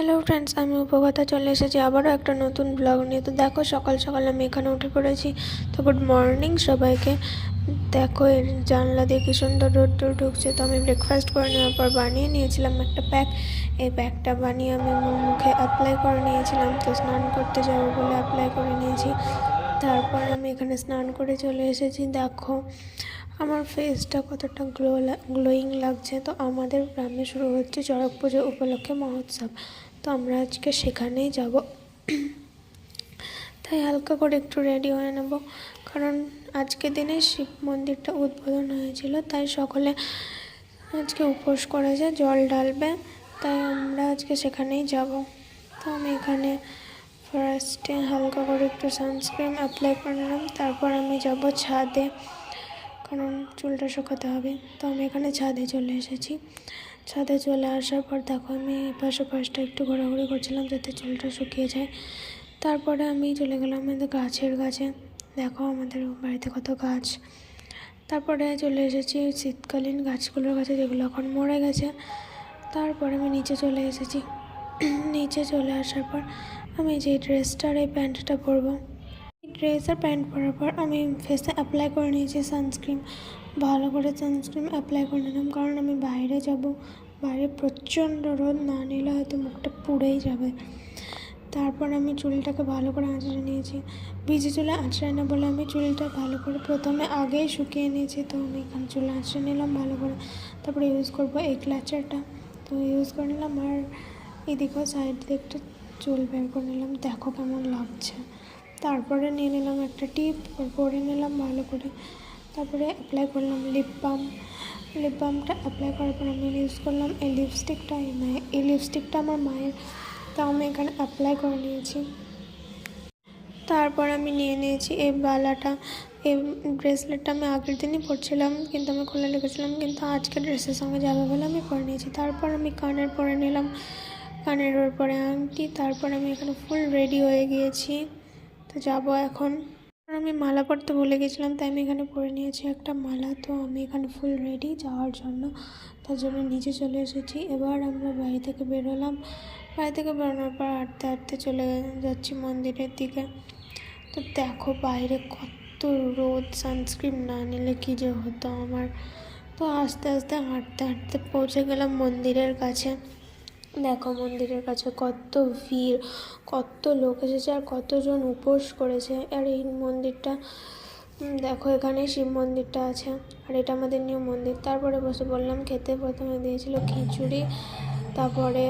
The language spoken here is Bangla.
হ্যালো ফ্রেন্ডস, আমি উপকথা চলে এসেছি আবারও একটা নতুন ব্লগ নিয়ে। তো দেখো, সকাল সকাল আমি এখানে উঠে পড়েছি। তো গুড মর্নিং সবাইকে। দেখো, এর জানলা দিয়ে কি সুন্দর রোদ্দুর ঢুকছে। তো আমি ব্রেকফাস্ট করে নেওয়ার পর বানিয়ে নিয়েছিলাম একটা প্যাক। এই প্যাকটা বানিয়ে আমি মুখে অ্যাপ্লাই করে নিয়েছিলাম। তো স্নান করতে যাবো বলে অ্যাপ্লাই করে নিয়েছি। তারপর আমি এখানে স্নান করে চলে এসেছি। দেখো আমার ফেসটা কতটা গ্লোয়িং লাগছে। তো আমাদের গ্রামে শুরু হচ্ছে চড়ক পুজো উপলক্ষে মহোৎসব। তো আমরা আজকে সেখানেই যাব। তাই হালকা করে একটু রেডি হয়ে নেব, কারণ আজকে দিনে শিব মন্দিরটা উদ্বোধন হয়েছিল। তাই সকলে আজকে উপোস করেছে, জল ঢালবে। তাই আমরা আজকে সেখানেই যাব। তো আমি এখানে ফার্স্টে হালকা করে একটু সানস্ক্রিন অ্যাপ্লাই করে নিলাম। তারপর আমি যাব ছাদে, কারণ চুলটা শুকাতে হবে। তো আমি এখানে ছাদে চলে এসেছি। ছাদে চলে আসার পর দেখো, আমি পাশে পাশটা একটু ঘোরাঘুরি করছিলাম যাতে চুলটা শুকিয়ে যায়। তারপরে আমি চলে গেলাম আমাদের গাছের কাছে। দেখো আমাদের বাড়িতে কত গাছ। তারপরে চলে এসেছি শীতকালীন গাছগুলোর কাছে, যেগুলো এখন মরে গেছে। তারপরে আমি নিচে চলে এসেছি। নিচে চলে আসার পর আমি যে ড্রেসটার এই প্যান্টটা পরবো, ড্রেস আর প্যান্ট পরার পর আমি ফেসে অ্যাপ্লাই করে নিয়েছি সানস্ক্রিন। ভালো করে সানস্ক্রিন অ্যাপ্লাই করে নিলাম, কারণ আমি বাইরে যাব। বাইরে প্রচণ্ড রোদ, না নিলে হয়তো মুখটা পুড়েই যাবে। তারপর আমি চুলটাকে ভালো করে আঁচড়ে নিয়েছি। ভিজে চুলে আঁচড়াই না বলে আমি চুলটা ভালো করে প্রথমে আগেই শুকিয়ে নিয়েছি। তো আমি এখানে চুল আঁচড়ে নিলাম ভালো করে। তারপরে ইউজ করবো এই ক্লাচারটা। তো ইউজ করে নিলাম, আর এদিকেও সাইড দিকটা চুল বের করে নিলাম। দেখো কেমন লাগছে। তারপরে নিয়ে নিলাম একটা টিপ, পরে নিলাম ভালো করে। তারপরে অ্যাপ্লাই করলাম লিপ বাম। লিপ বামটা অ্যাপ্লাই করার পর আমি ইউজ করলাম এই লিপস্টিকটা। এই লিপস্টিকটা আমার মায়ের, তা আমি এখানে অ্যাপ্লাই করে নিয়েছি। তারপর আমি নিয়ে নিয়েছি এই বালাটা। এই ব্রেসলেটটা আমি আগের দিনই পরছিলাম, কিন্তু আমি খুলে রেখেছিলাম, কিন্তু আজকে ড্রেসের সঙ্গে যাবে বলে আমি পরে নিয়েছি। তারপর আমি কানের পরে নিলাম, কানের পরে আংটি। তারপর আমি এখানে ফুল রেডি হয়ে গিয়েছি। তো যাবো এখন। আমি মালা পরতে ভুলে গেছিলাম, তাই আমি এখানে পরে নিয়েছি একটা মালা। তো আমি এখানে ফুল রেডি যাওয়ার জন্য, তার জন্য নিচে চলে এসেছি। এবার আমরা বাড়ি থেকে বেরোলাম। বাড়ি থেকে বেরোনোর পর হাঁটতে হাঁটতে চলে যাচ্ছি মন্দিরের দিকে। তো দেখো বাইরে কত রোদ, সানস্ক্রিন না নিলে কী যে হতো আমার। তো আস্তে আস্তে হাঁটতে হাঁটতে পৌঁছে গেলাম মন্দিরের কাছে। দেখো মন্দিরের কাছে কত ভিড়, কত লোক এসেছে, আর কতজন উপোস করেছে। আর এই মন্দিরটা দেখো, এখানে শিব মন্দিরটা আছে, আর এটা আমাদের নিউ মন্দির। তারপরে বসে বললাম খেতে। প্রথমে দিয়েছিল খিচুড়ি, তারপরে